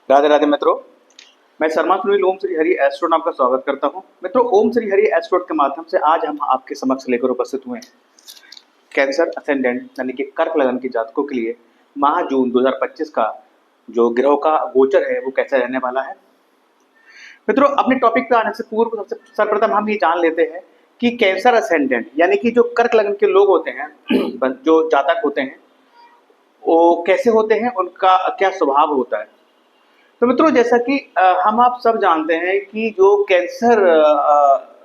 राधे राधे मित्रों। मैं शर्मा सुनील ओम श्री हरि एस्ट्रो नाम का स्वागत करता हूं। मित्रों, ओम श्री हरि एस्ट्रो के माध्यम से आज हम आपके समक्ष लेकर उपस्थित हुए हैं कैंसर असेंडेंट यानी कि कर्क लगन के जातकों के लिए माह जून 2025 का जो ग्रहों का गोचर है वो कैसा रहने वाला है। मित्रों, अपने टॉपिक पे आने से पूर्व सबसे सर्वप्रथम हम ये जान लेते हैं कि कैंसर असेंडेंट यानी कि जो कर्क लगन के लोग होते हैं जो जातक होते हैं वो कैसे होते हैं, उनका क्या स्वभाव होता है। तो मित्रों, जैसा कि हम आप सब जानते हैं कि जो कैंसर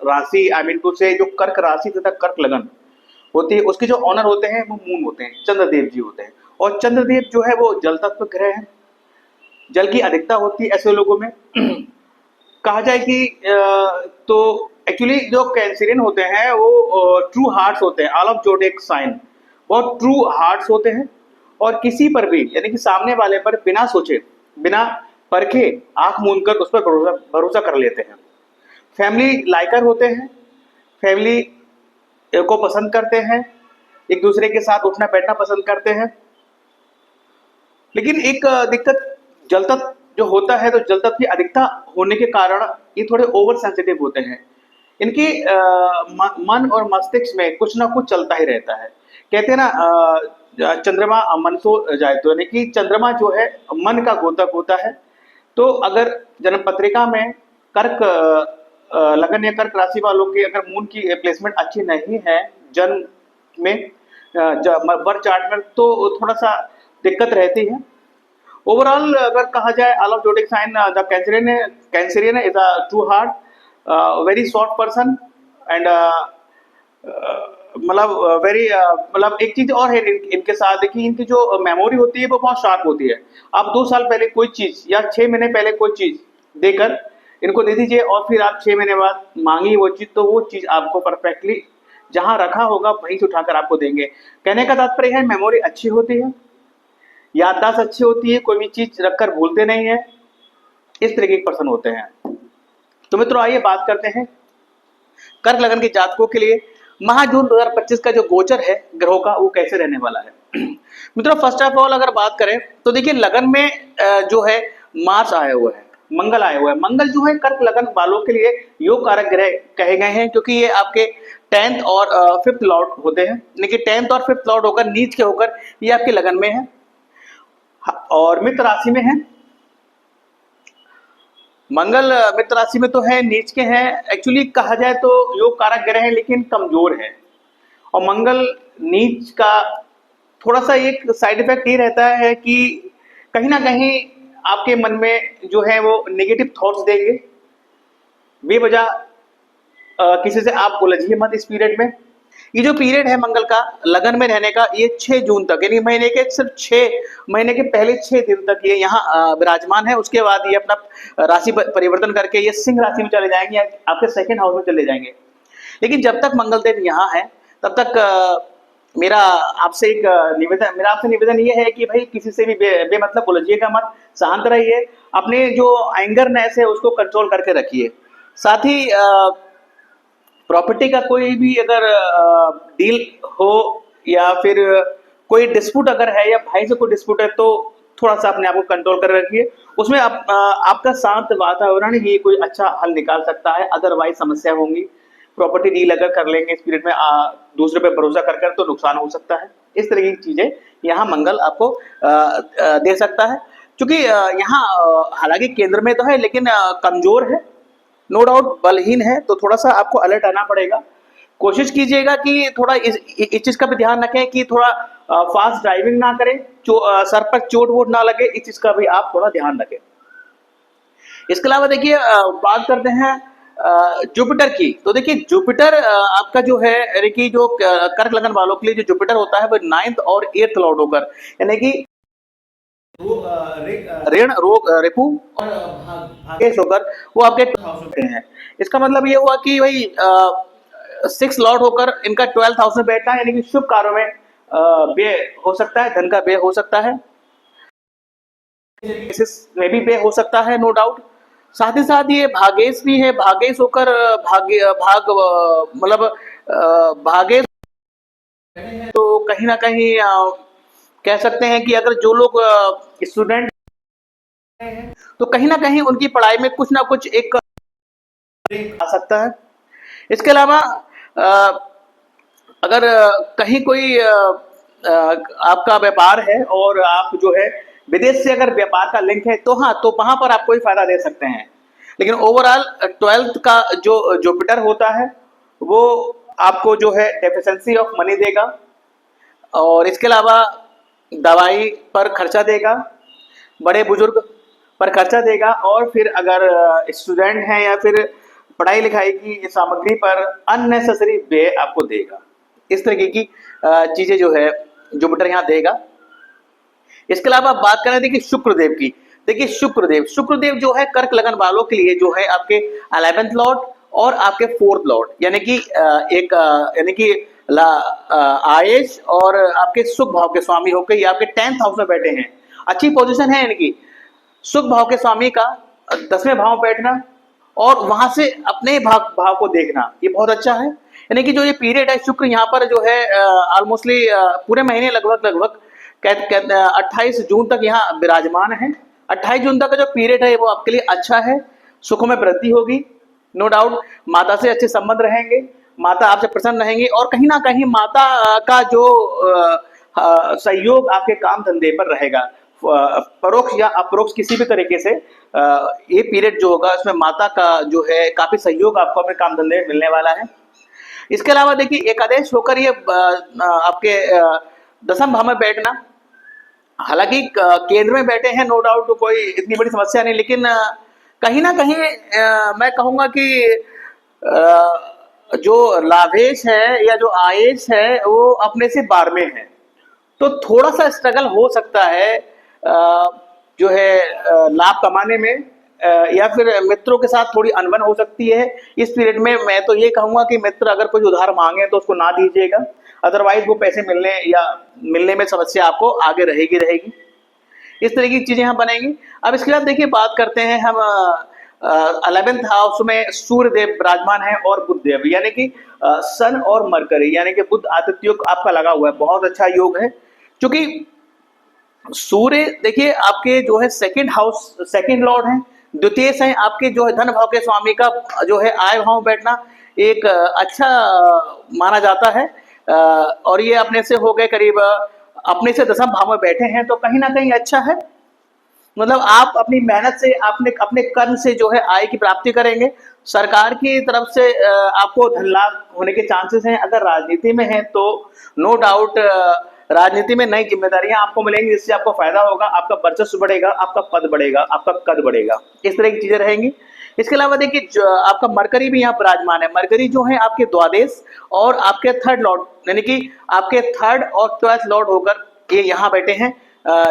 राशि आई मीन टू से जो कर्क राशि तथा कर्क लगन होती है उसके जो ऑनर होते हैं वो मून होते हैं, चंद्रदेव जी होते हैं। और चंद्रदेव जो है वो जल तत्व ग्रह है, जल की अधिकता होती है ऐसे लोगों में। कहा जाए कि तो एक्चुअली जो कैंसरियन होते हैं वो ट्रू हार्ट्स होते हैं, ऑल ऑफ जोडिएक साइन बहुत ट्रू हार्ट्स होते हैं। और किसी पर भी यानी कि सामने वाले पर बिना सोचे बिना परखे आंख मूंद कर उस पर भरोसा भरोसा कर लेते हैं। फैमिली लाइकर होते हैं, फैमिली को पसंद करते हैं, एक दूसरे के साथ उठना बैठना पसंद करते हैं। लेकिन एक दिक्कत जल तत्व जो होता है, तो जल तत्व की अधिकता होने के कारण ये थोड़े ओवर सेंसिटिव होते हैं। इनके मन और मस्तिष्क में कुछ ना कुछ चलता ही रहता है। कहते हैं ना, चंद्रमा मन सो जाए, तो यानी कि चंद्रमा जो है मन का गोतक होता है। तो अगर जन्म पत्रिका में कर्क लगन या कर्क राशि वालों की अगर मून की प्लेसमेंट अच्छी नहीं है जन्म में बर्थ चार्ट में, तो थोड़ा सा दिक्कत रहती है। ओवरऑल अगर कहा जाए, all of zodiac sign the cancerian is a true heart, very short person and मतलब वेरी मतलब एक चीज और है इनके साथ कि इनकी जो मेमोरी होती है वो बहुत शार्प होती है। आप 2 साल पहले कोई चीज या 6 महीने पहले कोई चीज देकर इनको दे दीजिए और फिर आप 6 महीने बाद मांगी वो चीज, तो वो चीज आपको परफेक्टली जहां रखा होगा वहीं से उठाकर आपको देंगे। कहने का तात्पर्य है मेमोरी अच्छी होती है, याददाश्त अच्छी होती है, कोई भी चीज रखकर भूलते नहीं है, इस तरीके के पर्सन होते हैं। तो मित्रों, आइए बात करते हैं कर्क लगन के जातकों के लिए माह जून 2025 का जो गोचर है ग्रहों का वो कैसे रहने वाला है। मित्रों, फर्स्ट ऑफ ऑल अगर बात करें तो देखिए लगन में जो है मार्स आए हुए हैं, मंगल आए हुए हैं। मंगल जो है कर्क लगन वालों के लिए योग कारक ग्रह कहे गए हैं, क्योंकि ये आपके 10th और 5th लॉर्ड होते हैं। लेकिन 10th और 5th लॉर्ड होकर नीच के होकर ये आपके लगन में है और मित्र राशि में है। मंगल मित्र राशि में तो है, नीच के हैं। एक्चुअली कहा जाए तो योग कारक ग्रह है लेकिन कमजोर है। और मंगल नीच का थोड़ा सा एक साइड इफेक्ट ये रहता है कि कहीं ना कहीं आपके मन में जो है वो नेगेटिव थॉट्स देंगे बेवजह। किसी से आप उलझिए मत इस पीरियड में। ये जो पीरियड है मंगल का लगन में रहने का, ये 6 जून तक यानी महीने के सिर्फ 6 महीने के पहले 6 दिन तक ये यहाँ विराजमान है। उसके बाद ये अपना राशि परिवर्तन करके ये सिंह राशि में चले जाएंगे, आपके सेकंड हाउस में चले जाएंगे। लेकिन जब तक मंगल देव यहाँ है तब तक मेरा आपसे निवेदन ये है कि भाई किसी से भी बेमतलब उलझिएगा मत, शांत रहिए, अपने जो एंगरनेस है उसको कंट्रोल करके रखिए। साथ ही प्रॉपर्टी का कोई भी अगर डील हो या फिर कोई डिस्प्यूट अगर है या भाई से कोई डिस्प्यूट है, तो थोड़ा सा अपने आप को कंट्रोल कर रखिए। उसमें आपका शांत वातावरण ही कोई अच्छा हल निकाल सकता है, अदरवाइज समस्या होंगी। प्रॉपर्टी डील अगर कर लेंगे इस पीरियड में दूसरे पे भरोसा कर तो नुकसान हो सकता है। इस तरह की चीजें यहाँ मंगल आपको दे सकता है। क्योंकि यहाँ हालांकि केंद्र में तो है लेकिन कमजोर है, नो डाउट बलहीन है, तो थोड़ा सा आपको अलर्ट आना पड़ेगा। कोशिश कीजिएगा कि थोड़ा इस चीज का भी ध्यान रखें कि थोड़ा फास्ट ड्राइविंग ना करें, सर पर चोट वोट ना लगे, इस चीज का भी आप थोड़ा ध्यान रखें। इसके अलावा देखिए बात करते हैं जुपिटर की। तो देखिए जुपिटर आपका जो है यानी कि जो कर्क लगन वालों के लिए जो जुपिटर होता है वो 9th और 8th लॉर्ड होकर यानी कि ऋण रोग रिपु और भाग्येश होकर वो आपके 12th हाउस में हैं। इसका मतलब ये हुआ कि भाई 6 लॉर्ड होकर इनका 12th हाउस में बैठना यानी कि शुभ कार्यों में व्यय हो सकता है, धन का व्यय हो सकता है, में भी व्यय हो सकता है, नो डाउट। साथ ही साथ ये भागेश भी है, भागेश होकर मतलब भागेश, तो कहीं ना कहीं कह सकते हैं कि अगर जो लोग स्टूडेंट तो कहीं ना कहीं उनकी पढ़ाई में कुछ ना कुछ एक आ सकता है। इसके अलावा अगर कहीं कोई आपका व्यापार है और आप जो है विदेश से अगर व्यापार का लिंक है तो हाँ, तो वहां पर आप कोई फायदा दे सकते हैं। लेकिन ओवरऑल 12th का जो जुपिटर होता है वो आपको जो है डेफिशिएंसी ऑफ मनी देगा, और इसके अलावा दवाई पर खर्चा देगा, बड़े बुजुर्ग पर खर्चा देगा, और फिर अगर स्टूडेंट हैं या फिर पढ़ाई लिखाई की सामग्री पर अननेसेसरी व्यय आपको देगा। इस तरीके की चीजें जो है जुपिटर यहाँ देगा। इसके अलावा बात करें देखिए शुक्रदेव की। देखिए शुक्रदेव जो है कर्क लगन वालों के लिए जो है आपके 11th लॉर्ड और आपके 4th लॉर्ड, यानी कि यानी कि आयेश और आपके सुख भाव के स्वामी होकर ये आपके 10th हाउस में बैठे हैं। अच्छी पोजीशन है इनकी। सुख भाव के स्वामी का 10वें भाव में बैठना और वहां से अपने भाव को देखना, ये बहुत अच्छा है। यानी कि जो ये पीरियड है, शुक्र यहाँ पर जो है ऑलमोस्टली पूरे महीने लगभग 28 जून तक यहाँ विराजमान है। 28 जून तक का जो पीरियड है वो आपके लिए अच्छा है। सुखों में वृद्धि होगी, नो डाउट। माता से अच्छे संबंध रहेंगे, माता आपसे प्रसन्न रहेंगी, और कहीं ना कहीं माता का जो सहयोग आपके काम धंधे पर रहेगा, परोक्ष या अपरोक्ष किसी भी तरीके से ये पीरियड जो होगा उसमें माता का जो है काफी सहयोग आपको अपने काम धंधे में मिलने वाला है। इसके अलावा देखिए एकादश होकर ये आपके 10वें भाव में बैठना, हालांकि केंद्र में बैठे हैं, नो डाउट, तो कोई इतनी बड़ी समस्या नहीं, लेकिन कहीं ना कहीं मैं कहूंगा कि जो लाभेश है या जो आयेश है वो अपने से 12वें है, तो थोड़ा सा स्ट्रगल हो सकता है जो है लाभ कमाने में, या फिर मित्रों के साथ थोड़ी अनबन हो सकती है इस पीरियड में। मैं तो ये कहूंगा कि मित्र अगर कुछ उधार मांगे तो उसको ना दीजिएगा, अदरवाइज वो पैसे मिलने में समस्या आपको आगे रहेगी। इस तरह की चीजें यहाँ बनेंगी। अब इसके बाद देखिए बात करते हैं हम 11th हाउस में सूर्य देव विराजमान है और बुध देव, यानी कि सन और मरकरी, यानी कि बुध आदित्य योग आपका लगा हुआ है, बहुत अच्छा योग है। क्योंकि सूर्य देखिए आपके जो है 2nd हाउस 2nd लॉर्ड है, द्वितीय से आपके जो है धन भाव के स्वामी का जो है आय भाव में बैठना एक अच्छा माना जाता है, और ये अपने से हो गए करीब अपने से 10वें भाव में बैठे हैं, तो कहीं ना कहीं अच्छा है। मतलब आप अपनी मेहनत से अपने कर्म से जो है आय की प्राप्ति करेंगे। सरकार की तरफ से आपको धन लाभ होने के चांसेस हैं। अगर राजनीति में है तो नो डाउट राजनीति में नई जिम्मेदारियां आपको मिलेंगी, जिससे आपको फायदा होगा, आपका वर्चस्व बढ़ेगा, आपका पद बढ़ेगा, आपका कद बढ़ेगा, इस तरह की चीजें रहेंगी। इसके अलावा देखिए आपका मरकरी भी यहाँ विराजमान है। मरकरी जो है आपके द्वादश और आपके 3rd लॉर्ड, यानी कि आपके 3rd और 12th लॉर्ड होकर ये यहाँ बैठे हैं,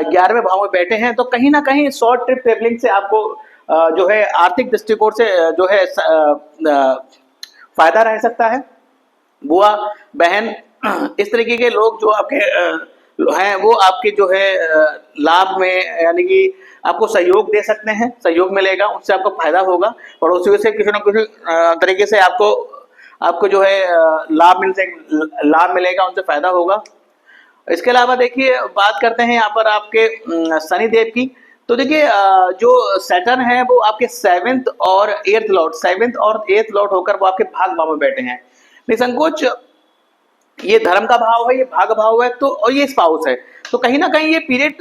11वें भाव में बैठे हैं। तो कहीं ना कहीं शॉर्ट ट्रिप ट्रेवलिंग से आपको जो है आर्थिक दृष्टिकोण से जो है फायदा रह सकता है। बुआ बहन इस तरीके के लोग जो आपके हैं वो आपके जो है लाभ में, यानी कि आपको सहयोग दे सकते हैं, सहयोग मिलेगा, उससे आपको फायदा होगा, और उसी से किसी न किसी तरीके से आपको जो है लाभ मिलेगा, उनसे फायदा होगा। इसके अलावा देखिए बात करते हैं यहाँ पर आपके शनि देव की। तो देखिए जो सैटर्न है वो आपके 7th और 8th लॉर्ड 7th और 8th लॉर्ड होकर वो आपके भाग भाव में बैठे हैं। निसंकोच ये धर्म का भाव है, ये भाग भाव है, तो और ये स्पाउस है, तो कहीं ना कहीं ये पीरियड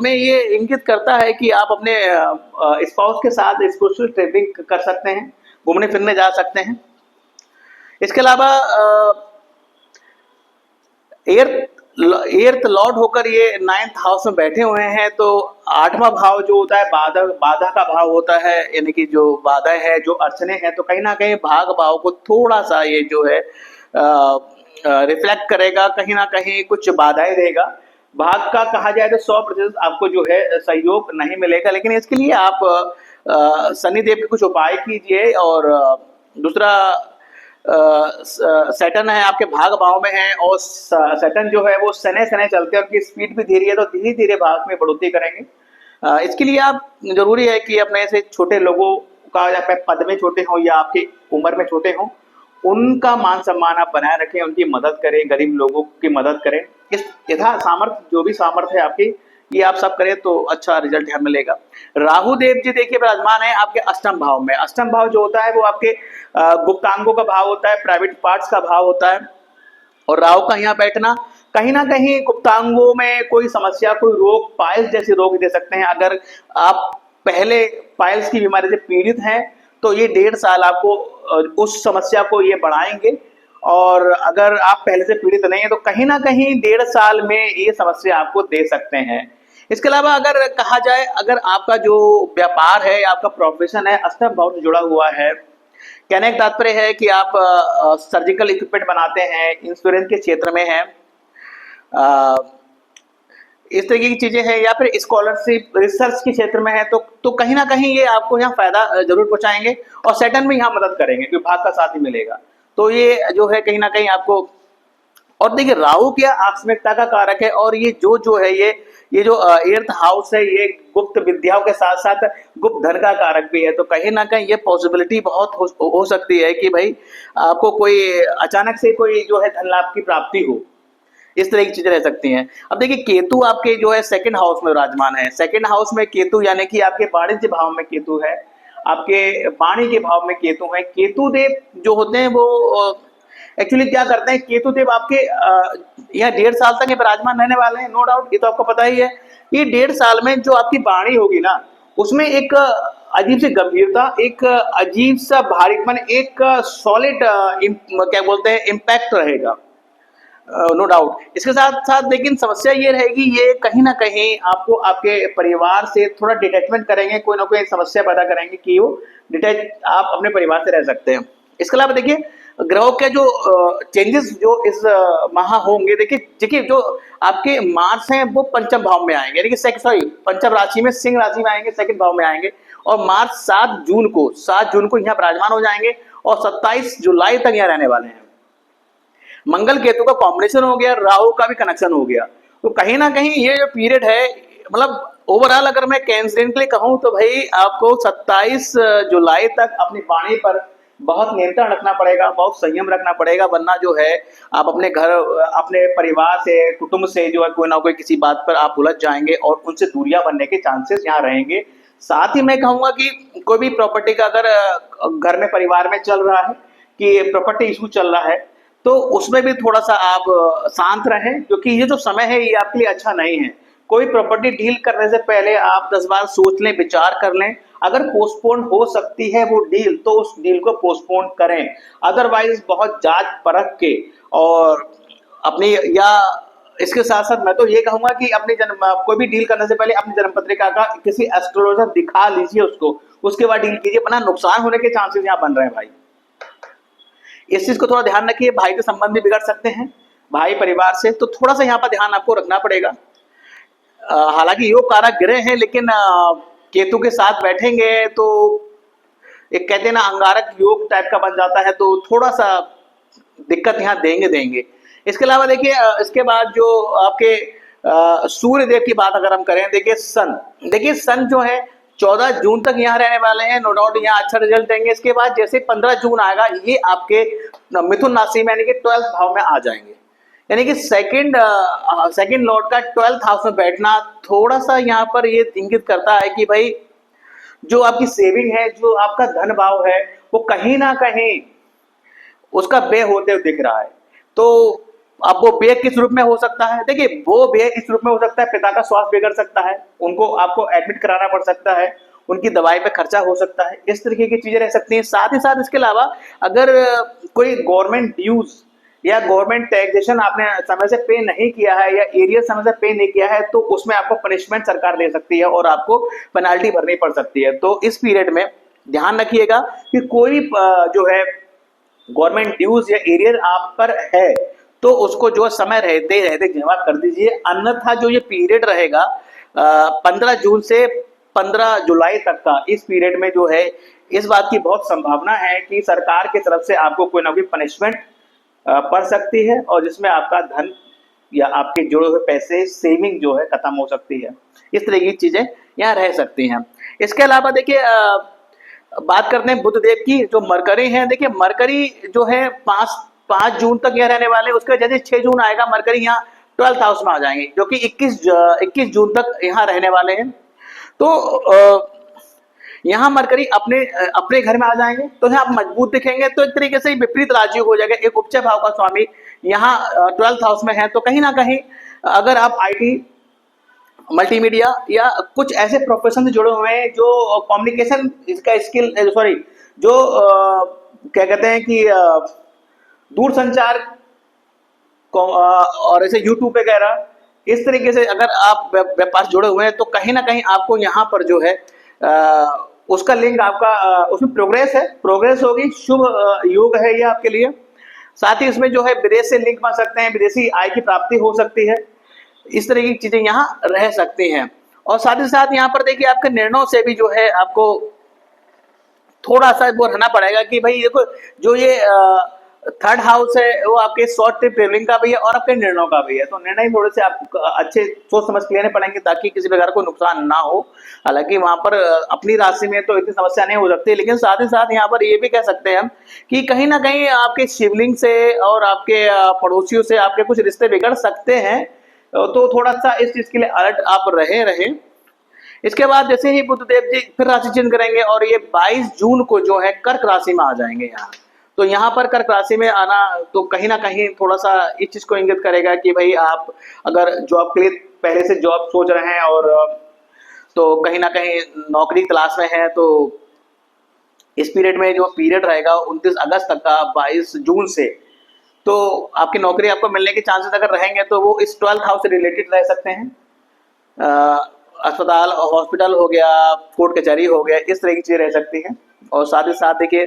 में ये इंगित करता है कि आप अपने स्पाउस के साथ स्पिरिचुअल ट्रेवलिंग कर सकते हैं, घूमने फिरने जा सकते हैं। इसके अलावा 8th लॉर्ड होकर ये 9th हाउस में बैठे हुए हैं, तो 8वां भाव जो होता है बाधा का भाव होता है, यानी कि जो बाधाएं है, जो अड़चने हैं, तो कहीं ना कहीं भाग भाव को थोड़ा सा ये जो है रिफ्लेक्ट करेगा, कहीं ना कहीं कुछ बाधाएं देगा। भाग का कहा जाए तो 100% आपको जो है सहयोग नहीं मिलेगा, लेकिन इसके लिए आप शनिदेव के कुछ उपाय कीजिए। और दूसरा सैटर्न है आपके भाग भाव में है, और सैटर्न जो है वो शनि चलते हैं, उनकी स्पीड भी धीरे है, तो धीरे धीरे भाग में बढ़ोतरी करेंगे। इसके लिए आप जरूरी है कि अपने से छोटे लोगों का, या पद में छोटे हों या आपकी उम्र में छोटे हों, उनका मान सम्मान आप बनाए रखें, उनकी मदद करें, गरीब लोगों की मदद करें। इस यथा सामर्थ्य जो भी सामर्थ्य है आपकी ये आप सब करें तो अच्छा रिजल्ट यहाँ मिलेगा। राहु देव जी देखिए विराजमान है आपके अष्टम भाव में। अष्टम भाव जो होता है वो आपके गुप्तांगों का भाव होता है, प्राइवेट पार्ट्स का भाव होता है। और राहु का यहाँ बैठना कहीं ना कहीं गुप्तांगों में कोई समस्या, कोई रोग, पाइल्स जैसे रोग दे सकते हैं। अगर आप पहले पाइल्स की बीमारी से पीड़ित हैं तो ये 1.5 साल आपको उस समस्या को ये बढ़ाएंगे। और अगर आप पहले से पीड़ित नहीं है तो कहीं ना कहीं 1.5 साल में ये समस्या आपको दे सकते हैं। इसके अलावा अगर कहा जाए, अगर आपका जो व्यापार है, आपका प्रोफेशन है अष्टम भाव से जुड़ा हुआ है, कहने का तात्पर्य है कि आप सर्जिकल इक्विपमेंट बनाते हैं, इंश्योरेंस के क्षेत्र में हैं, इस तरीके की चीजें हैं, या फिर स्कॉलरशिप रिसर्च के क्षेत्र में है, तो कहीं ना कहीं ये आपको यहाँ फायदा जरूर पहुंचाएंगे और सेटन में यहाँ मदद करेंगे क्योंकि भाग का साथ ही मिलेगा। तो ये जो है कहीं ना कहीं आपको, और देखिए राहु क्या आकस्मिकता का कारक है, और ये जो है ये जो 8th हाउस है ये गुप्त विद्याओं के साथ साथ गुप्त धन का कारक भी है। तो कहीं ना कहीं ये पॉसिबिलिटी बहुत हो सकती है कि भाई आपको कोई अचानक से कोई जो है धन लाभ की प्राप्ति हो, इस तरह की चीजें रह सकती हैं। अब देखिए केतु आपके जो है 2nd हाउस में विराजमान है। 2nd हाउस में केतु यानी कि आपके वाणिज्य भाव में केतु है, आपके वाणी के भाव में केतु है। केतु देव जो होते हैं वो एक्चुअली क्या करते हैं, केतु देव आपके यहाँ 1.5 साल तक ये विराजमान रहने वाले हैं, नो डाउट, ये तो आपको पता ही है। ये 1.5 साल में जो आपकी वाणी होगी ना उसमें एक अजीब सी गंभीरता, एक अजीब सा भारीपन, एक सॉलिड क्या बोलते हैं इम्पैक्ट रहेगा, नो डाउट। इसके साथ साथ लेकिन समस्या ये रहेगी, ये कहीं ना कहीं आपको आपके परिवार से थोड़ा डिटैचमेंट करेंगे, कोई ना कोई समस्या पैदा करेंगे कि वो डिटैच आप अपने परिवार से रह सकते हैं। इसके अलावा देखिए ग्रहों के जो चेंजेस जो इस माह होंगे, देखिए जो आपके मार्स हैं वो पंचम भाव में आएंगे, यानी कि पंचम राशि में सिंह राशि में आएंगे, 2nd भाव में आएंगे, और मार्च 7 जून को यहाँ विराजमान हो जाएंगे और 27 जुलाई तक यहाँ रहने वाले हैं। मंगल केतु का कॉम्बिनेशन हो गया, राहु का भी कनेक्शन हो गया, तो कहीं ना कहीं ये जो पीरियड है, मतलब ओवरऑल अगर मैं कैंसरियन के लिए कहूँ तो भाई आपको 27 जुलाई तक अपनी वाणी पर बहुत नियंत्रण रखना पड़ेगा, बहुत संयम रखना पड़ेगा, वरना जो है आप अपने घर, अपने परिवार से, कुटुंब से जो है कोई ना कोई किसी बात पर आप उलझ जाएंगे और उनसे दूरियां बनने के चांसेस यहाँ रहेंगे। साथ ही मैं कहूँगा कि कोई भी प्रॉपर्टी का अगर घर में परिवार में चल रहा है कि प्रॉपर्टी इशू चल रहा है तो उसमें भी थोड़ा सा आप शांत रहें, क्योंकि ये जो समय है ये आपके लिए अच्छा नहीं है। कोई प्रॉपर्टी डील करने से पहले आप 10 बार सोच लें, विचार कर लें। अगर पोस्टपोन हो सकती है वो डील तो उस डील को पोस्टपोन करें, अदरवाइज बहुत जांच परख के और अपनी, या इसके साथ साथ मैं तो ये कहूंगा कि अपनी कोई भी डील करने से पहले अपनी जन्म पत्रिका का किसी एस्ट्रोलॉजर दिखा लीजिए उसको, उसके बाद डील कीजिए, वरना नुकसान होने के चांसेस यहाँ बन रहे हैं भाई। इस चीज को थोड़ा ध्यान रखिए, भाई के संबंध भी बिगड़ सकते हैं, भाई परिवार से, तो थोड़ा सा यहाँ पर ध्यान आपको रखना पड़ेगा। हालांकि योग कारक ग्रह है, लेकिन केतु के साथ बैठेंगे तो एक कहते हैं ना अंगारक योग टाइप का बन जाता है, तो थोड़ा सा दिक्कत यहाँ देंगे। इसके अलावा देखिए इसके बाद जो आपके सूर्य देव की बात अगर हम करें, देखिए सन जो है 14 जून तक यहाँ रहने वाले हैं, नो डाउट यहाँ अच्छा रिजल्ट देंगे। इसके बाद जैसे 15 जून आएगा ये आपके मिथुन राशि में यानी कि 12th भाव में आ जाएंगे, यानी कि सेकंड लॉर्ड का 12th हाउस में बैठना थोड़ा सा यहाँ पर ये इंगित करता है कि भाई जो आपकी सेविंग है, जो आपका धन भाव है, वो कहीं ना कहीं उसका व्यय होते हुए दिख रहा है। तो अब वो व्यय किस रूप में हो सकता है, देखिए वो व्यय इस रूप में हो सकता है, पिता का स्वास्थ्य बिगड़ सकता है, उनको आपको एडमिट कराना पड़ सकता है, उनकी दवाई पे खर्चा हो सकता है, इस तरीके की चीजें रह सकती हैं। साथ ही साथ इसके अलावा अगर कोई गवर्नमेंट ड्यूज या गवर्नमेंट टैक्सेशन आपने समय से पे नहीं किया है या एरिया समय से पे नहीं किया है तो उसमें आपको पनिशमेंट सरकार दे सकती है और आपको पेनाल्टी भरनी पड़ सकती है। तो इस पीरियड में ध्यान रखिएगा कि कोई जो है गवर्नमेंट ड्यूज या एरियर आप पर है तो उसको जो समय रहते रहते जमा कर दीजिए, अन्यथा जो ये पीरियड रहेगा 15 जून से 15 जुलाई तक का, इस पीरियड में जो है इस बात की बहुत संभावना है कि सरकार की तरफ से आपको कोई ना कोई पनिशमेंट पड़ सकती है और जिसमें आपका धन या आपके जुड़े हुए पैसे, सेविंग जो है खत्म हो सकती है। इस तरह की चीजें यहाँ रह सकती हैं। इसके अलावा देखिए बात करते हैं बुध देव की, जो मरकरी है, देखिए मरकरी जो है 5 जून तक यहाँ रहने वाले, उसके जैसे 6 जून आएगा मरकरी यहाँ 12th हाउस में आ जाएंगे, जो कि 21 जून तक यहाँ रहने वाले हैं। तो यहाँ मरकरी अपने अपने घर में आ जाएंगे, तो यहाँ आप मजबूत दिखेंगे। तो एक तरीके से विपरीत राजयोग हो जाएगा। एक उच्च भाव का स्वामी यहाँ 12th हाउस में है, तो कहीं ना कहीं अगर आप आईटी, मल्टीमीडिया या कुछ ऐसे प्रोफेशन से जुड़े हुए हैं जो कम्युनिकेशन इसका स्किल, सॉरी, जो क्या कहते हैं कि दूर संचार और ऐसे यूट्यूब वगैरह इस तरीके से अगर आप व्यापार से जुड़े हुए हैं, तो कहीं ना कहीं आपको यहाँ पर जो है उसका लिंक आपका उसमें प्रोग्रेस होगी। शुभ योग है ये आपके लिए। साथ ही इसमें जो है विदेश से लिंक बन सकते हैं, विदेशी आय की प्राप्ति हो सकती है। इस तरह की चीजें यहाँ रह सकती हैं। और साथ ही साथ यहाँ पर देखिए आपके निर्णयों से भी जो है आपको थोड़ा सा वो रहना पड़ेगा कि भाई देखो, जो ये 3rd हाउस है वो आपके शॉर्ट ट्रिप ट्रेवलिंग का भी है और आपके निर्णयों का भी है। तो निर्णय थोड़े से आप अच्छे सोच समझ के लेने पड़ेंगे ताकि किसी प्रकार को नुकसान ना हो। हालांकि वहां पर अपनी राशि में तो इतनी समस्या नहीं हो सकती, लेकिन साथ ही साथ यहाँ पर ये भी कह सकते हैं हम कि कहीं ना कहीं आपके शिवलिंग से और आपके पड़ोसियों से आपके कुछ रिश्ते बिगड़ सकते हैं। तो थोड़ा सा इस चीज के लिए अलर्ट आप रहे। इसके बाद जैसे ही बुधदेव जी फिर राशि चेंज करेंगे और ये 22 जून को जो है कर्क राशि में आ जाएंगे यहाँ। तो यहाँ पर कर्क राशि में आना तो कहीं ना कहीं थोड़ा सा इस चीज को इंगित करेगा कि भाई आप अगर जॉब के लिए पहले से जॉब सोच रहे हैं और तो कहीं ना कहीं नौकरी तलाश में है, तो इस पीरियड में जो पीरियड रहेगा 29 अगस्त तक का 22 जून से, तो आपकी नौकरी आपको मिलने के चांसेस अगर रहेंगे तो वो इस 12th हाउस से रिलेटेड रह सकते हैं। अस्पताल, हॉस्पिटल हो गया, कोर्ट कचहरी हो गया, इस तरह की चीजें रह सकती हैं। और साथ ही साथ देखिए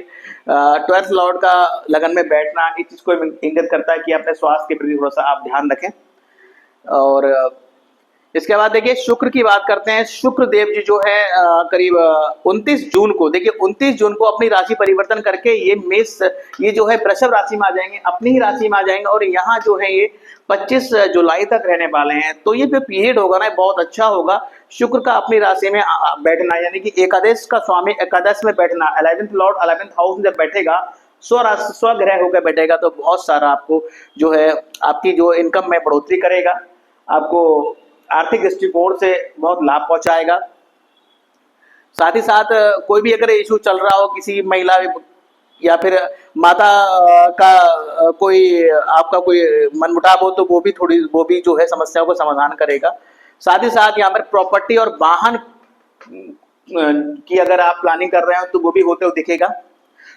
12th लॉर्ड का लगन में बैठना इस चीज को इंगित करता है कि अपने स्वास्थ्य के प्रति थोड़ा सा आप ध्यान रखें। और इसके बाद देखिए शुक्र की बात करते हैं। शुक्र देव जी जो है करीब 29 जून को, देखिए 29 जून को अपनी राशि परिवर्तन करके ये जो है वृषभ राशि में आ जाएंगे, अपनी ही राशि में आ जाएंगे। और यहाँ जो है ये 25 जुलाई तक रहने वाले हैं। तो ये जो पीरियड होगा ना बहुत अच्छा होगा। शुक्र का अपनी राशि में बैठना, यानी कि एकादश का स्वामी एकादश में बैठना, 11th लॉर्ड 11th हाउस में जब बैठेगा, स्वग्रह होकर बैठेगा, तो बहुत सारा आपको जो है आपकी जो इनकम में बढ़ोतरी करेगा, आपको आर्थिक दृष्टिकोण से बहुत लाभ पहुंचाएगा। साथ ही साथ कोई भी अगर इशू चल रहा हो किसी महिला या फिर माता का कोई आपका कोई मनमुटाव हो, तो वो भी जो है समस्याओं को समाधान करेगा। साथ ही साथ यहाँ पर प्रॉपर्टी और वाहन की अगर आप प्लानिंग कर रहे हो तो वो भी होते हुए दिखेगा।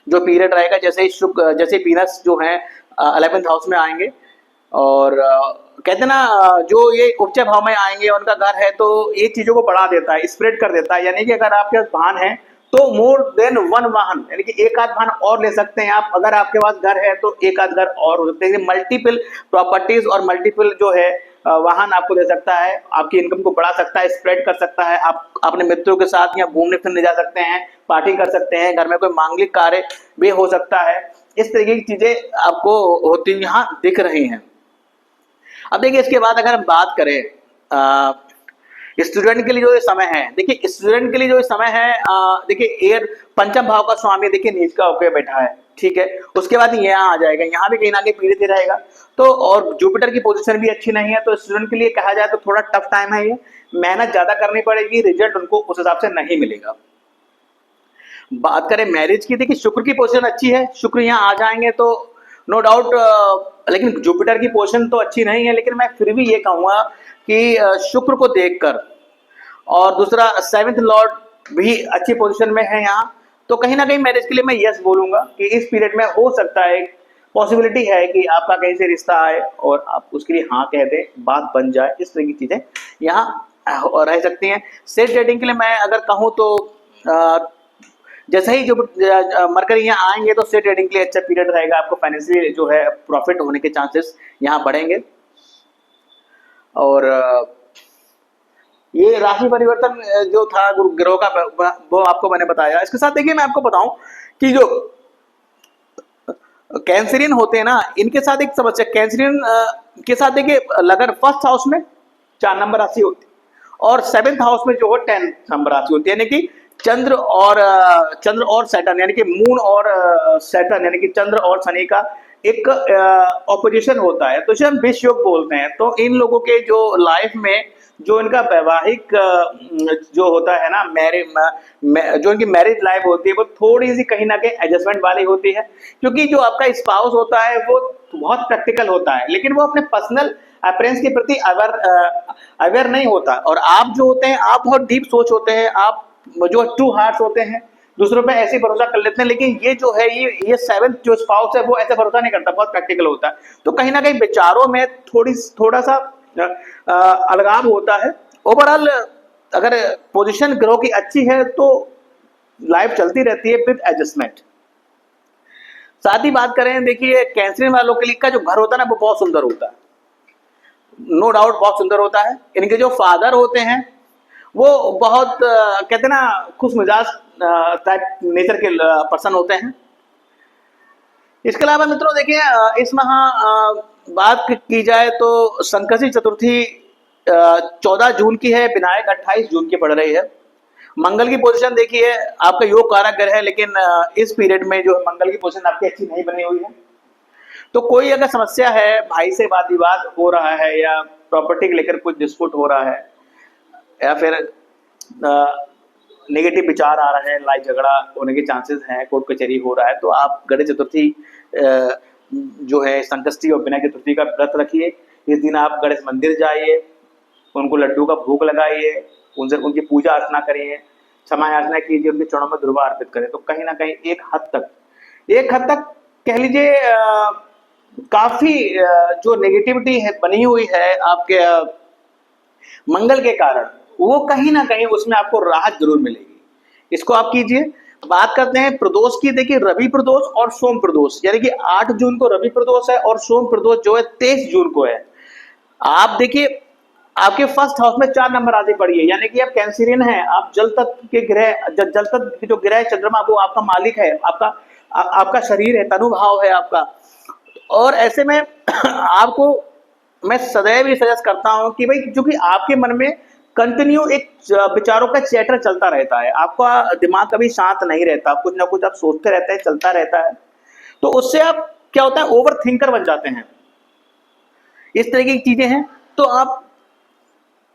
जो पीरियड रहेगा जैसे वीनस जो है 11th हाउस में आएंगे, और कहते हैं ना जो ये उच्च भाव में आएंगे उनका घर है, तो ये चीजों को बढ़ा देता है, स्प्रेड कर देता है। यानी कि अगर आपके पास वाहन है तो मोर देन वन वाहन, यानी कि एक आध वाहन और ले सकते हैं आप। अगर आपके पास घर है तो एक आध घर और हो सकते हैं। मल्टीपल प्रॉपर्टीज और मल्टीपल जो है वाहन आपको दे सकता है, आपकी इनकम को बढ़ा सकता है, स्प्रेड कर सकता है। आप अपने मित्रों के साथ यहाँ घूमने फिरने जा सकते हैं, पार्टी कर सकते हैं, घर में कोई मांगलिक कार्य भी हो सकता है। इस तरीके की चीजें आपको होती हुई यहाँ दिख रही हैं। अब देखिए इसके बाद अगर हम बात करें स्टूडेंट के लिए जो ये समय है, देखिए स्टूडेंट के लिए जो समय है, देखिए एयर पंचम भाव का स्वामी देखिए नीच का होकर बैठा है, ठीक है। उसके बाद यहाँ आ जाएगा, यहाँ भी कहीं ना कहीं पीड़ित ही रहेगा। तो और जुपिटर की पोजीशन भी अच्छी नहीं है, तो स्टूडेंट के लिए कहा जाए तो थोड़ा टफ टाइम है ये। मेहनत ज्यादा करनी पड़ेगी, रिजल्ट उनको उस हिसाब से नहीं मिलेगा। बात करें मैरिज की, देखिए शुक्र की पोजीशन अच्छी है, शुक्र यहाँ आ जाएंगे तो नो डाउट, लेकिन जुपिटर की पोजीशन तो अच्छी नहीं है। लेकिन मैं फिर भी ये कहूंगा कि शुक्र को देखकर, और दूसरा 7th लॉर्ड भी अच्छी पोजीशन में है यहाँ, तो कहीं ना कहीं मैरिज के लिए मैं यस बोलूंगा कि इस पीरियड में हो सकता है, पॉसिबिलिटी है कि आपका कहीं से रिश्ता आए और आप उसके लिए हाँ कह दें, बात बन जाए। इस तरह की चीजें यहाँ रह सकती हैं। सेफ डेटिंग के लिए मैं अगर कहूँ तो जैसे ही जो मरकरी यहाँ आएंगे तो सेफ डेटिंग के लिए अच्छा पीरियड रहेगा। आपको फाइनेंशियली जो है प्रॉफिट होने के चांसेस यहाँ बढ़ेंगे। और ये राशि परिवर्तन जो था ग्रहों का वो आपको मैंने बताया। इसके साथ देखिए मैं आपको बताऊं कि जो कैंसरियन होते हैं ना, इनके साथ एक समस्या, कैंसरियन के साथ देखिए लगन 1st हाउस में 4 नंबर राशि होती है और 7th हाउस में जो है 10 नंबर राशि होती है। यानी कि चंद्र और सैटर्न, यानी कि मून और सैटर्न, यानी कि चंद्र और शनि का एक ऑपोजिशन होता है, तो इसे हम विष योग बोलते हैं। तो इन लोगों के जो लाइफ में जो इनका वैवाहिक जो होता है ना, जो इनकी मैरिज लाइफ होती है, वो थोड़ी सी कहीं ना कहीं एडजस्टमेंट वाली होती है, क्योंकि जो आपका स्पाउस होता है वो बहुत प्रैक्टिकल होता है, लेकिन वो अपने पर्सनल अपीयरेंस के प्रति अवेयर नहीं होता। और आप जो होते हैं, आप बहुत डीप सोच होते हैं, आप जो ट्रू हार्ट्स होते हैं, दूसरों पे ऐसे भरोसा कर लेते हैं। लेकिन ये जो है, ये सेवंथ जो स्पाउस है वो ऐसे भरोसा नहीं करता, बहुत प्रैक्टिकल होता है। तो कहीं ना कहीं विचारों में थोड़ा सा अलगाव होता है। ओवरऑल अगर पोजीशन ग्रह की अच्छी है तो लाइफ चलती रहती है विद एडजस्टमेंट। साथ ही बात करें, देखिए कैंसर वालों के लिए का जो घर होता है ना, वो बहुत सुंदर होता है, नो डाउट बहुत सुंदर होता है। इनके जो फादर होते हैं वो बहुत कहते हैं ना, खुश मिजाज टाइप नेचर के पर्सन होते हैं। इसके अलावा मित्रों देखिए, इस माह बात की जाए तो संकष्टी चतुर्थी 14 जून की है, विनायक 28 जून की पड़ रही है। मंगल की पोजीशन देखिए, आपका योग कारक ग्रह है, लेकिन इस पीरियड में जो मंगल की पोजीशन आपकी अच्छी नहीं बनी हुई है। तो कोई अगर समस्या है, भाई से वाद विवाद हो रहा है, या प्रॉपर्टी को लेकर कुछ डिस्प्यूट हो रहा है, या फिर नेगेटिव विचार आ रहा है, लड़ाई झगड़ा होने के चांसेस हैं, कोर्ट कचहरी हो रहा है, तो आप गणेश चतुर्थी जो है, संकष्टी और विनायक चतुर्थी का व्रत रखिए। इस दिन आप गणेश मंदिर जाइए, उनको लड्डू का भोग लगाइए, उनसे उनकी पूजा अर्चना करिए, क्षमा याचना कीजिए, उनके चरणों में दुर्वा अर्पित करें। तो कहीं ना कहीं एक हद तक कह लीजिए काफी जो नेगेटिविटी है बनी हुई है आपके मंगल के कारण, वो कहीं ना कहीं उसमें आपको राहत जरूर मिलेगी। इसको आप कीजिए। बात करते हैं प्रदोष की। देखिए रवि प्रदोष और सोम प्रदोष, यानी कि 8 जून को रवि प्रदोष है और सोम प्रदोष जो है 23 जून को है। आप देखिए आपके फर्स्ट हाउस में 4 नंबर राशि पड़ी है, यानी कि आप कैंसरियन हैं, आप जल तत्व के ग्रह, जल तत्व के जो ग्रह चंद्रमा वो आपका मालिक है, आपका शरीर है, तनुभाव है आपका। और ऐसे में आपको मैं सदैव ये सजेस्ट करता हूं कि भाई, क्योंकि आपके मन में कंटिन्यू एक विचारों का चैटर चलता रहता है, आपका दिमाग कभी शांत नहीं रहता, कुछ ना कुछ आप सोचते रहते हैं, चलता रहता है। तो उससे आप क्या होता है, ओवर थिंकर बन जाते हैं। इस तरह की चीजें हैं। तो आप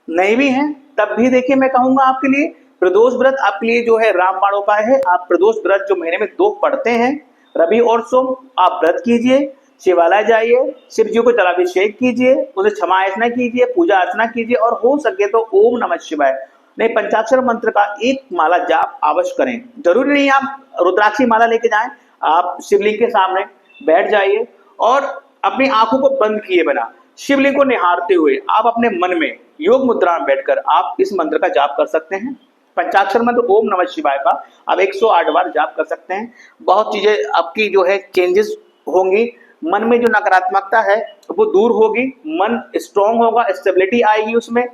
नहीं भी हैं तब भी देखिए, मैं कहूंगा आपके लिए प्रदोष व्रत आपके लिए जो है रामबाण उपाय है। आप प्रदोष व्रत जो महीने में 2 पढ़ते हैं, रवि और सोम, आप व्रत कीजिए, शिवालय जाइए, शिव जी को जलाभिषेक कीजिए, उन्हें क्षमा याचना कीजिए, पूजा अर्चना कीजिए, और हो सके तो ओम नमः शिवाय नहीं, पंचाक्षर मंत्र का एक माला जाप अवश्य करें। जरूरी नहीं आप रुद्राक्षी माला लेके जाएं, आप शिवलिंग के सामने बैठ जाइए और अपनी आंखों को बंद किए बिना शिवलिंग को निहारते हुए आप अपने मन में योग मुद्रा में बैठकर आप इस मंत्र का जाप कर सकते हैं। पंचाक्षर मंत्र ओम नमः शिवाय का आप 108 बार जाप कर सकते हैं। बहुत चीजें आपकी जो है चेंजेस होंगी, मन में जो नकारात्मकता है वो दूर होगी, मन स्ट्रांग होगा, स्टेबिलिटी आएगी, उसमें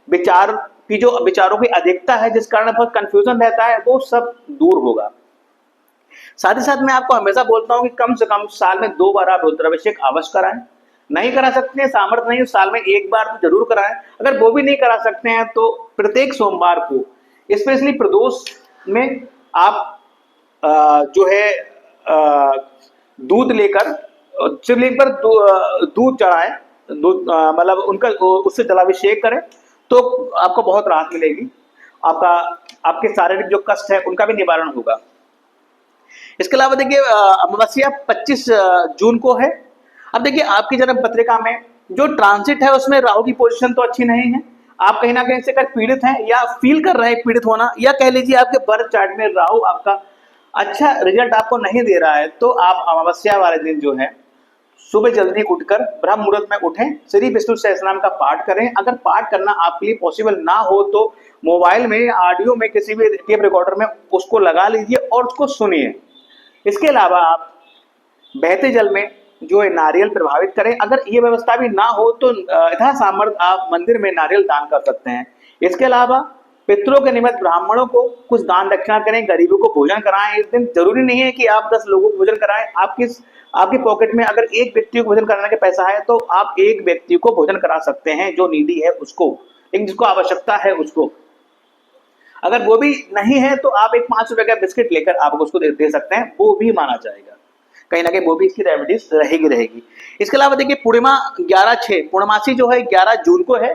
विचारों की अधिकता है जिस कारण बहुत कंफ्यूजन रहता है, वो सब दूर होगा। साथ ही साथ मैं आपको हमेशा बोलता हूं कि कम से कम साल में 2 बार आप रुद्राभिषेक अवश्य कराएं। नहीं करा सकते हैं, सामर्थ्य नहीं, साल में 1 बार तो जरूर कराएं। अगर वो भी नहीं करा सकते हैं तो प्रत्येक सोमवार को, स्पेशली प्रदोष में, आप जो है दूध लेकर शिवलिंग पर दूध चढ़ाएं, मतलब उनका उससे जलाभिषेक करें, तो आपको बहुत राहत मिलेगी। आपके शारीरिक जो कष्ट है उनका भी निवारण होगा। इसके अलावा देखिए अमावस्या 25 जून को है। अब देखिए आपकी जन्म पत्रिका में जो ट्रांसिट है उसमें राहु की पोजीशन तो अच्छी नहीं है, आप कहीं ना कहीं से पीड़ित हैं या फील कर रहे हैं पीड़ित होना, या कह लीजिए आपके बर्थ चार्ट में राहु आपका अच्छा रिजल्ट आपको नहीं दे रहा है। तो आप अमावस्या वाले दिन जो है सुबह जल्दी उठकर ब्रह्म मुहूर्त में उठें, श्री विष्णु सहस्रनाम का पाठ करें। अगर पाठ करना आपके लिए पॉसिबल ना हो तो मोबाइल में ऑडियो में किसी भी टेप रिकॉर्डर में उसको लगा लीजिए और उसको सुनिए। इसके अलावा आप बहते जल में जो है नारियल प्रभावित करें। अगर ये व्यवस्था भी ना हो तो यथा सामर्थ्य आप मंदिर में नारियल दान कर सकते हैं। इसके अलावा पितरों के निमित्त ब्राह्मणों को कुछ दान दक्षिणा करें, गरीबों को भोजन कराएं। इस दिन जरूरी नहीं है कि आप 10 लोगों को भोजन कराएं। आपकी पॉकेट में अगर एक व्यक्ति को भोजन कराने का पैसा है तो आप एक व्यक्ति को भोजन करा सकते हैं, जो नीडी है उसको, लेकिन जिसको आवश्यकता है उसको। अगर वो भी नहीं है तो आप एक 5 रुपए का बिस्किट लेकर आप उसको दे सकते हैं, वो भी माना जाएगा। कहीं ना कहीं वो भी इसकी रेमेडीज रहेगी। इसके अलावा देखिए पूर्णिमा 11/6 पूर्णमासी जो है 11 जून को है।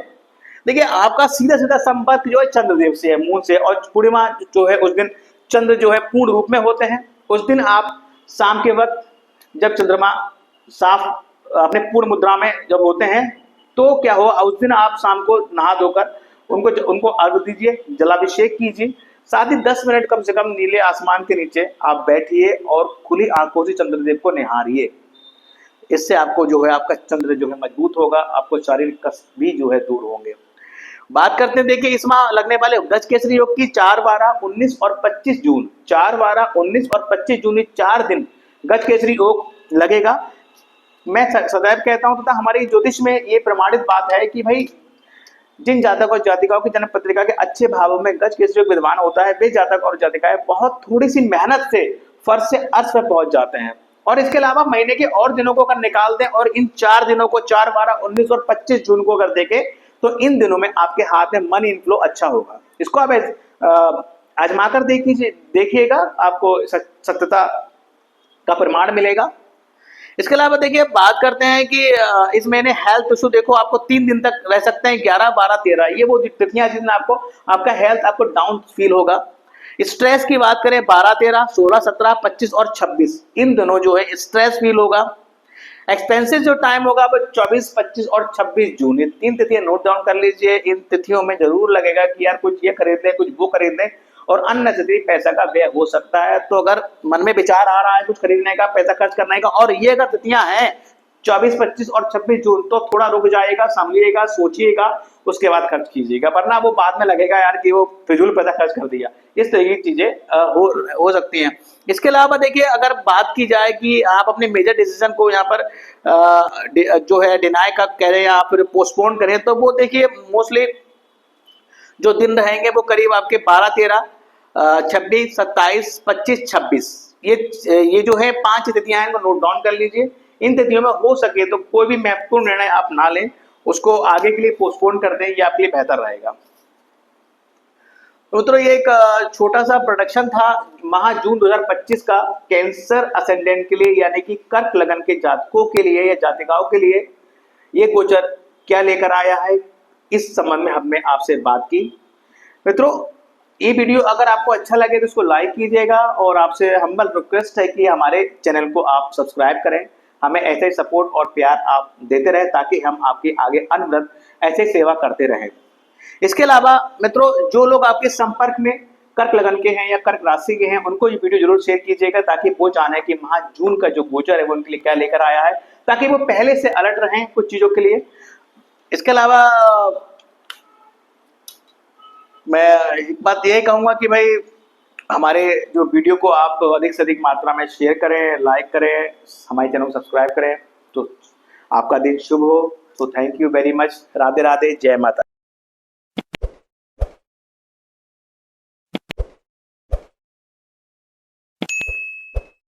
देखिए आपका सीधा सीधा संपर्क जो है चंद्रदेव से है, मून से, और पूर्णिमा जो है उस दिन चंद्र जो है पूर्ण रूप में होते हैं। उस दिन आप शाम के वक्त जब चंद्रमा साफ अपने पूर्ण मुद्रा में जब होते हैं तो क्या हो, उस दिन आप शाम को नहा धोकर उनको अर्घ दीजिए, जलाभिषेक कीजिए। साथ ही 10 मिनट कम से कम नीले आसमान के नीचे आप बैठिए और खुली आंखों से चंद्रदेव को निहारिए। इससे आपको जो है आपका चंद्र जो है मजबूत होगा, आपको शारीरिक कष्ट भी जो है दूर होंगे। बात करते हैं देखिए इस माह लगने वाले गज केसरी योग की 4, 12, 19 और 25 जून 4, 12, 19 और 25 जून 4 दिन गज केसरी योग लगेगा। मैं सदैव कहता हूं तथा हमारी ज्योतिष में ये प्रमाणित बात है कि भाई जिन जातक और जातिकाओं की जन्म पत्रिका के अच्छे भावों में गज केसरी योग विद्यमान होता है, वे जातक और जातिकाएं बहुत थोड़ी सी मेहनत से फर्श से अर्श पर पहुंच जाते हैं। और इसके अलावा महीने के और दिनों को अगर निकाल दें और इन 4 दिनों को 4, 12, 19 और 25 जून को अगर देखें तो इन दिनों में आपके हाथ में मनी इनफ्लो अच्छा होगा। इसको आप आजमाकर देखिएगा, आपको सत्यता का प्रमाण मिलेगा। इसके अलावा देखिए बात करते हैं कि इस महीने हेल्थ इशू देखो आपको 3 दिन तक रह सकते हैं, 11, 12, 13 ये वो तिथियां जिसमें आपको आपका हेल्थ आपको डाउन फील होगा। स्ट्रेस की बात करें 12, 13, 16, 17, 25 और 26 इन दिनों जो है स्ट्रेस फील होगा। एक्सपेंसिव जो टाइम होगा वो 24, 25 और 26 जून, ये 3 तिथियां नोट डाउन कर लीजिए। इन तिथियों में जरूर लगेगा कि यार कुछ ये खरीद ले, कुछ वो खरीद ले, और अननेसेसरी पैसा का व्यय हो सकता है। तो अगर मन में विचार आ रहा है कुछ खरीदने का, पैसा खर्च करने का, और ये अगर तिथियां हैं 24, 25 और 26 जून, तो थोड़ा रुक जाएगा, संभलिएगा, सोचिएगा, उसके बाद खर्च कीजिएगा, वरना वो बाद में लगेगा यार कि वो फिजूल पैसा खर्च कर दिया। इस तरह की चीजें हो सकती हैं। इसके अलावा देखिए अगर बात की जाए कि आप अपने मेजर डिसीजन को यहाँ पर जो है डिनाई का करें या फिर पोस्टपोन करें, तो वो देखिए मोस्टली जो दिन रहेंगे वो करीब आपके 12, 13, 26, 27, 25, 26 ये जो है 5 तिथियां हैं, नोट डाउन कर लीजिए। इन तिथियों में हो सके तो कोई भी महत्वपूर्ण निर्णय आप ना लें, उसको आगे के लिए पोस्टपोन कर दें, ये आपके लिए बेहतर रहेगा। तो ये एक छोटा सा प्रोडक्शन था माह जून 2025 का कैंसर असेंडेंट के लिए, यानी कि कर्क लगन के जातकों के लिए या जातिकाओं के लिए ये गोचर क्या लेकर आया है, इस संबंध में हमने आपसे बात की। मित्रों ये वीडियो अगर आपको अच्छा लगे तो इसको लाइक कीजिएगा, और आपसे हम्बल रिक्वेस्ट है कि हमारे चैनल को आप सब्सक्राइब करें। हमें ऐसे ही सपोर्ट और प्यार आप देते रहे ताकि हम आपके आगे अनवरत ऐसे सेवा करते रहें। इसके अलावा मित्रों जो लोग आपके संपर्क में कर्क लगन के हैं या कर्क राशि के हैं, उनको ये वीडियो जरूर शेयर कीजिएगा ताकि वो जाने कि माह जून का जो गोचर है वो उनके लिए क्या लेकर आया है, ताकि वो पहले से अलर्ट रहें कुछ चीजों के लिए। इसके अलावा मैं एक बात यही कहूंगा कि भाई हमारे जो वीडियो को आप अधिक से अधिक मात्रा में शेयर करें, लाइक करें, हमारे चैनल को सब्सक्राइब करें, तो आपका दिन शुभ हो। तो thank you very much. Radhe Radhe, जय माता।